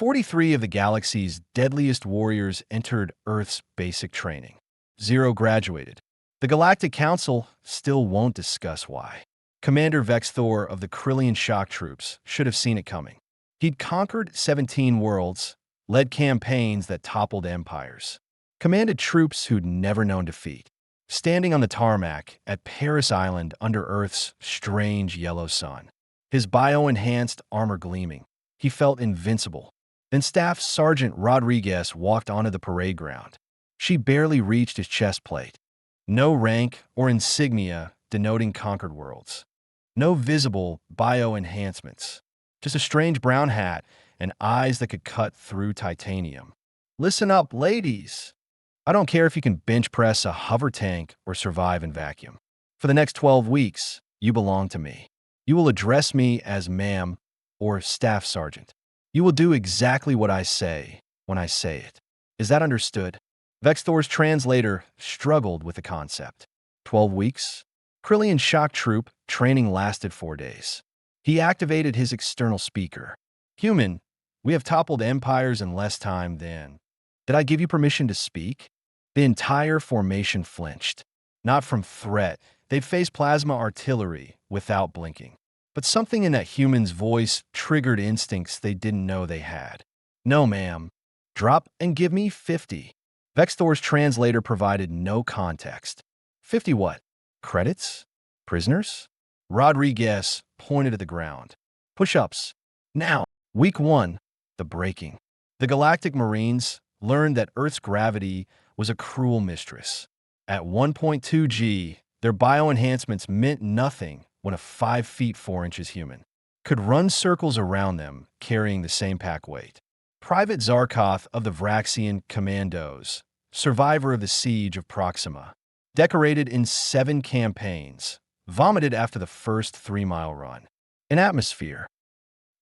43 of the galaxy's deadliest warriors entered Earth's basic training. 0 graduated. The Galactic Council still won't discuss why. Commander Vex'thor of the Kryllian Shock Troops should have seen it coming. He'd conquered 17 worlds, led campaigns that toppled empires, commanded troops who'd never known defeat. Standing on the tarmac at Parris Island under Earth's strange yellow sun, his bio-enhanced armor gleaming, he felt invincible. Then Staff Sergeant Rodriguez walked onto the parade ground. She barely reached his chest plate. No rank or insignia denoting conquered worlds. No visible bio-enhancements. Just a strange brown hat and eyes that could cut through titanium. Listen up, ladies. I don't care if you can bench press a hover tank or survive in vacuum. For the next 12 weeks, you belong to me. You will address me as ma'am or staff sergeant. You will do exactly what I say when I say it. Is that understood? Vex'thor's translator struggled with the concept. 12 weeks? Kryllian Shock Troop training lasted 4 days. He activated his external speaker. Human, we have toppled empires in less time than... Did I give you permission to speak? The entire formation flinched. Not from threat. They'd faced plasma artillery without blinking. But something in that human's voice triggered instincts they didn't know they had. No, ma'am. Drop and give me 50. Vex'thor's translator provided no context. 50 what? Credits? Prisoners? Rodriguez pointed at the ground. Push-ups. Now. Week 1. The breaking. The Galactic Marines learned that Earth's gravity was a cruel mistress. At 1.2 G, their bioenhancements meant nothing when a 5 feet 4 inches human could run circles around them carrying the same pack weight. Private Zarkoth of the Vraxian Commandos, survivor of the siege of Proxima, decorated in 7 campaigns, vomited after the first 3-mile run. In atmosphere.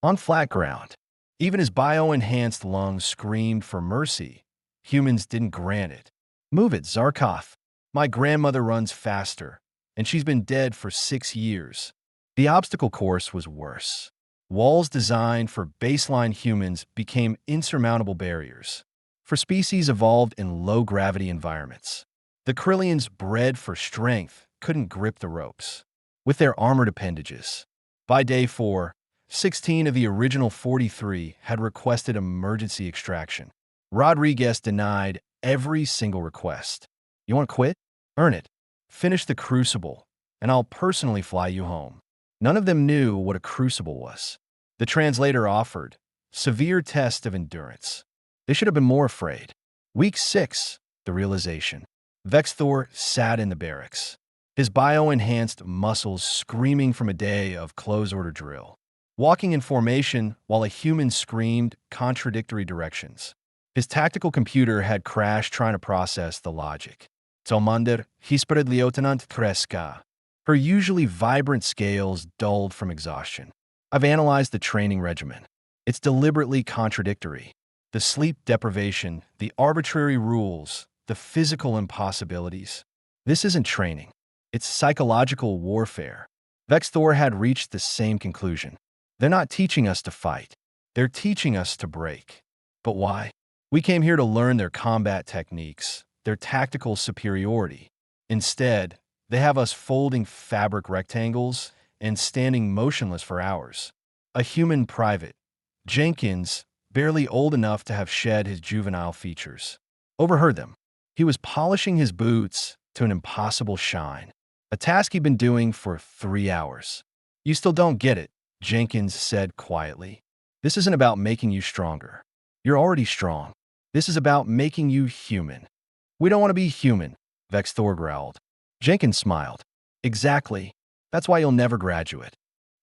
On flat ground. Even his bio-enhanced lungs screamed for mercy. Humans didn't grant it. Move it, Zarkoth. My grandmother runs faster, and she's been dead for 6 years. The obstacle course was worse. Walls designed for baseline humans became insurmountable barriers for species evolved in low-gravity environments. The Kryllians bred for strength couldn't grip the ropes with their armored appendages. By day 4, 16 of the original 43 had requested emergency extraction. Rodriguez denied every single request. You want to quit? Earn it. Finish the crucible, and I'll personally fly you home. None of them knew what a crucible was. The translator offered severe test of endurance. They should have been more afraid. Week 6, the realization. Vex'thor sat in the barracks, his bio-enhanced muscles screaming from a day of close-order drill, walking in formation while a human screamed contradictory directions. His tactical computer had crashed trying to process the logic. Commander, Lieutenant Kreska. Her usually vibrant scales dulled from exhaustion. I've analyzed the training regimen. It's deliberately contradictory. The sleep deprivation, the arbitrary rules, the physical impossibilities. This isn't training. It's psychological warfare. Vex'thor had reached the same conclusion. They're not teaching us to fight. They're teaching us to break. But why? We came here to learn their combat techniques, their tactical superiority. Instead, they have us folding fabric rectangles and standing motionless for hours. A human private, Jenkins, barely old enough to have shed his juvenile features, overheard them. He was polishing his boots to an impossible shine, a task he'd been doing for 3 hours. You still don't get it, Jenkins said quietly. This isn't about making you stronger. You're already strong. This is about making you human. We don't want to be human, Vex'thor growled. Jenkins smiled. Exactly. That's why you'll never graduate.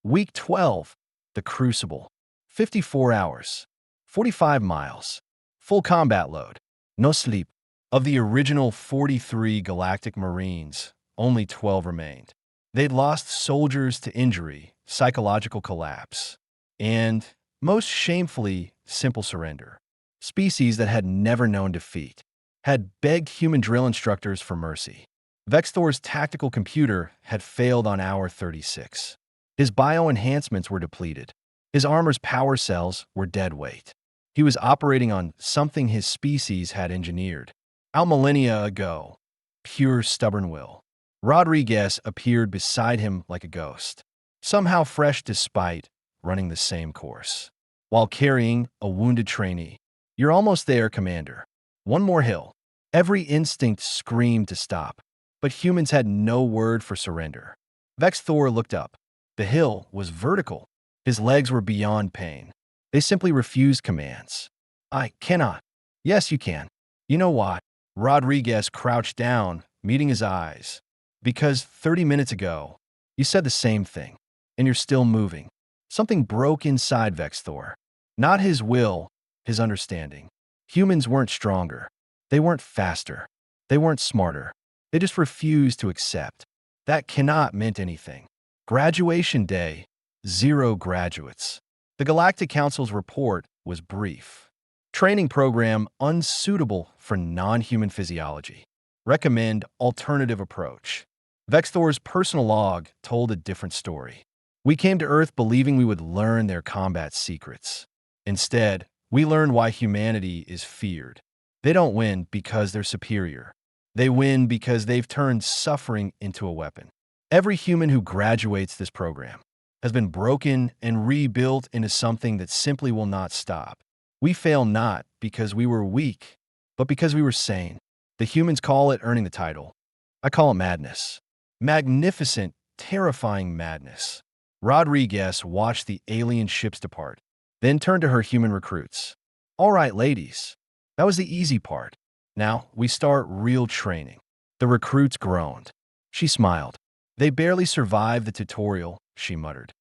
Week 12, the Crucible. 54 hours. 45 miles. Full combat load. No sleep. Of the original 43 Galactic Marines, only 12 remained. They'd lost soldiers to injury, psychological collapse, and, most shamefully, simple surrender. Species that had never known defeat had begged human drill instructors for mercy. Vex'thor's tactical computer had failed on hour 36. His bio-enhancements were depleted. His armor's power cells were dead weight. He was operating on something his species had engineered. Out millennia ago, pure stubborn will. Rodriguez appeared beside him like a ghost, somehow fresh despite running the same course, while carrying a wounded trainee. You're almost there, Commander. One more hill. Every instinct screamed to stop, but humans had no word for surrender. Vex'thor looked up. The hill was vertical. His legs were beyond pain. They simply refused commands. I cannot. Yes, you can. You know what? Rodriguez crouched down, meeting his eyes. Because 30 minutes ago, you said the same thing, and you're still moving. Something broke inside Vex'thor. Not his will, his understanding. Humans weren't stronger. They weren't faster. They weren't smarter. They just refused to accept. That cannot meant anything. Graduation day, 0 graduates. The Galactic Council's report was brief. Training program unsuitable for non-human physiology. Recommend alternative approach. Vex'thor's personal log told a different story. We came to Earth believing we would learn their combat secrets. Instead, we learned why humanity is feared. They don't win because they're superior. They win because they've turned suffering into a weapon. Every human who graduates this program has been broken and rebuilt into something that simply will not stop. We fail not because we were weak, but because we were sane. The humans call it earning the title. I call it madness. Magnificent, terrifying madness. Rodriguez watched the alien ships depart, then turned to her human recruits. All right, ladies. That was the easy part. Now we start real training. The recruits groaned. She smiled. They barely survived the tutorial, she muttered.